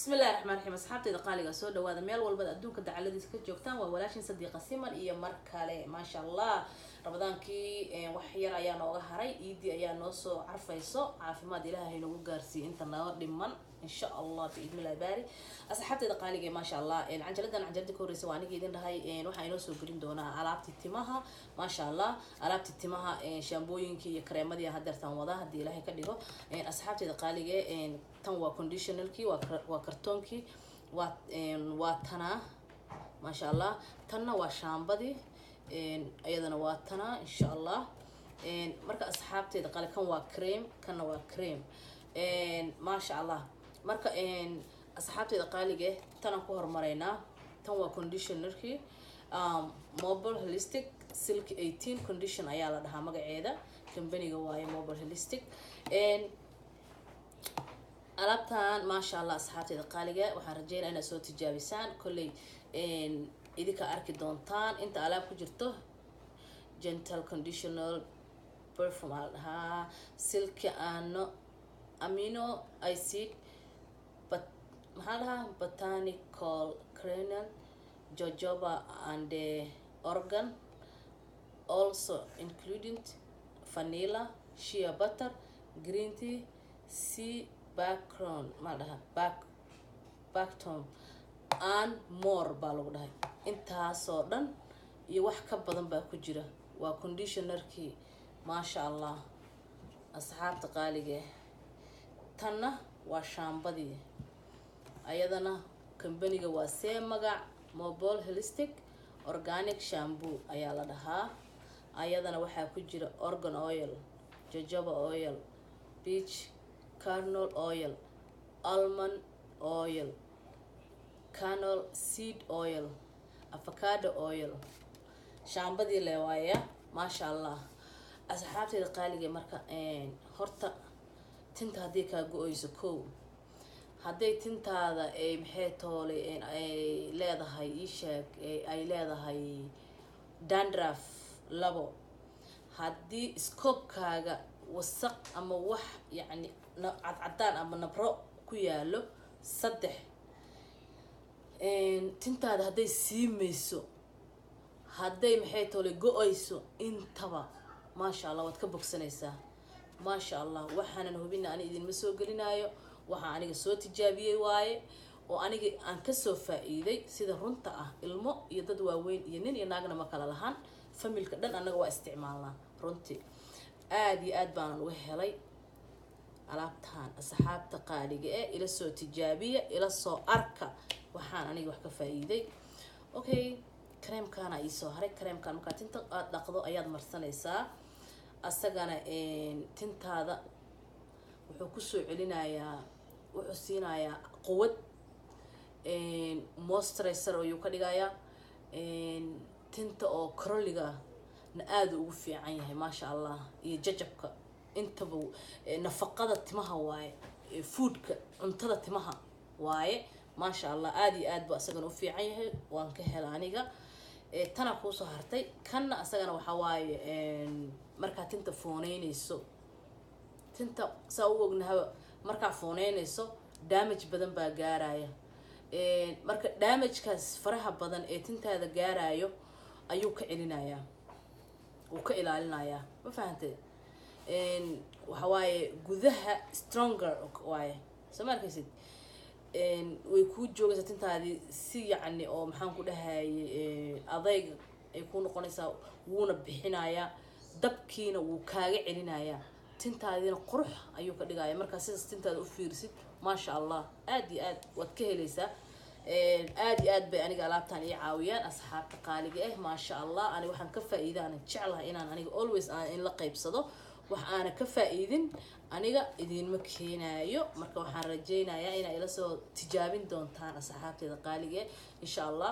بسم الله الرحمن الرحيم. أصحابتي دقالي سو دوادا ميل والبدا أدونك دعالدي سكت جوجتان وولاشين صديقة سيمر إيا مركالي ما شاء الله رمضان كي وحير أيا نوغا هراي إيدي أيا نوسو عرفيسو عافيماد إلهي نوغو غارسي انت نور دمان إن شاء الله بإذن الله باري. أصحابتي دقالي ما شاء الله عجلدي كوريسا واني جيدين هاي waxaa inoo soo gelin doonaa alaabtii timaha ma sha Allah alaabtii timaha shaambooyinkii iyo kreemadii hadartan wada hadii Ilaahay ka dhigo asxaabtayda qaaliga tan waa conditionalkii waa kartoonkii waa tana ma sha Allah tanna waa shaambadii ayadana waa tana insha Allah marka asxaabtayda qaaliga kan waa cream kana waa cream ma sha Allah marka asxaabtayda qaaliga tan ku hormareynaa tan waa conditionalkii mobile holistic silk 18 condition ayaa la dhahaa magaceeda company-ga waaye mobile holistic alaabtan ma sha Allah asxaabtayda qaaliga waxaan rajeynayaa inaad soo tijaabisaan kulay idinka arki doontaan inta alaab ku jirto gentle conditional perfume ha silk amino acid but botanical kernel jojoba and organ also including vanilla shea butter green tea sea background backton and more baa lagu dhahay intaasoo dhan iyo wax ka badan baa ku jira waa conditionerkii ma sha Allah asxaabta qaaliga tanna waa shaambadii ayadana company-ga waa see magac mobile holistic organic shampoo ayaa la dhahaa ayadana waxaa ku jira organ oil jojoba oil peach kernel oil almond oil canola seed oil avocado oil shaambadii le waaya ma sha Allah asxaabtayda qaaliga marka horta tinta hadii ka go'ayso koow hadday tintaada ay maxay toole ay leedahay ishaag ay leedahay dandruff labo haddii scope-kaaga wasaq ama wax yani cadcadaan ama nabro ku yaalo saddex tintaada hadday siimayso hadday maxay toole go'ayso intaba ma sha Allah waad ka bogsanaysaa ma sha Allah waxaanan hubina ani idinma soo gelinayo waxaan aniga soo tijaabiyay waaye oo aniga aan ka soo faa'iiday sida runta ah ilmo iyo dad waaweyn iyo nin iyo naagna ma kala lahan familka dhan anaga waa isticmaalnaa runtii aad iyo aad baan uga helay alaabtaan asxaabta qaaliga ila soo tijaabiya ila soo arka waxaan aniga wax ka faa'iiday okay cream-kana ii soo haray cream-kan marka tinta aad dhaqdo ayaad marsanaysaa asagana tintaada wuxuu ku soo celinayaa wuxuu siinayaa quwad moisturizer ayuu ka dhigayaa tinta oo curliga na aad ugu fiican yahay ma sha Allah iyo jajabka intaba nafaqada timaha waaye foodka cuntada timaha waaye ma sha Allah aad iyo aad buu asagana u fiican yahay waan ka helay aniga tana ku soo hartay kana asagana waxa waaye marka tinta fooneynayso tinta saa u ognahay marka fooneynayso damage badan baa gaaraya marka damage-kaas faraha badan ee tintaada gaarayo ayuu ka celinayaa uu ka ilaalinayaa ma fahantay waxa waaye gudaha stronger waaye soo arkaysid way ku joogaysaa tintaadii si yacni oo maxaan ku dhahay adayg ay ku noqonaysaa wuuna bixinayaa dabkiina wuu kaaga celinayaa tintaadina qurux ayuu ka dhigaya marka sidaas tintaada u fiirsid ma sha Allah aad iyo aad waad ka helaysaa aad iyo aad bay aniga alaabtaan ii caawiyaan asxaabta qaaliga ma sha Allah ani waxaan ka faa'iidaan jeclahay inaan aniga always aan in la qaybsado wax aan ka faa'iidin aniga idinma keenayo marka waxaan rajeynayaa inay ila soo tijaabin doontaan asxaabtayda qaaliga insha Allah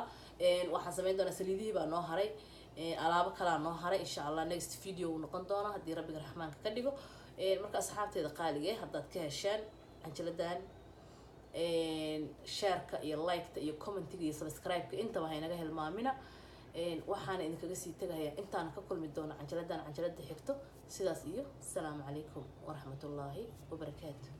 waxaan sameyn doonaa saliidihii baa noo haray alaabo kala noo haray insha Allah next video uu noqon doona hadii rabbiga raxmaanka ka dhigo marka asxaabtayda qaaliga haddaad ka hesheen cajiladan share-ka iyo like-ta iyo comment-ga iyo subscribe-ka intaba haynaga hilmaamina waxaan idinkaga sii tagayaa intaan ka kulmi doona cajiladan cajalada xigto sidaas iyo assalaamu calaykum waraxmatullaahi wabarakaatuh.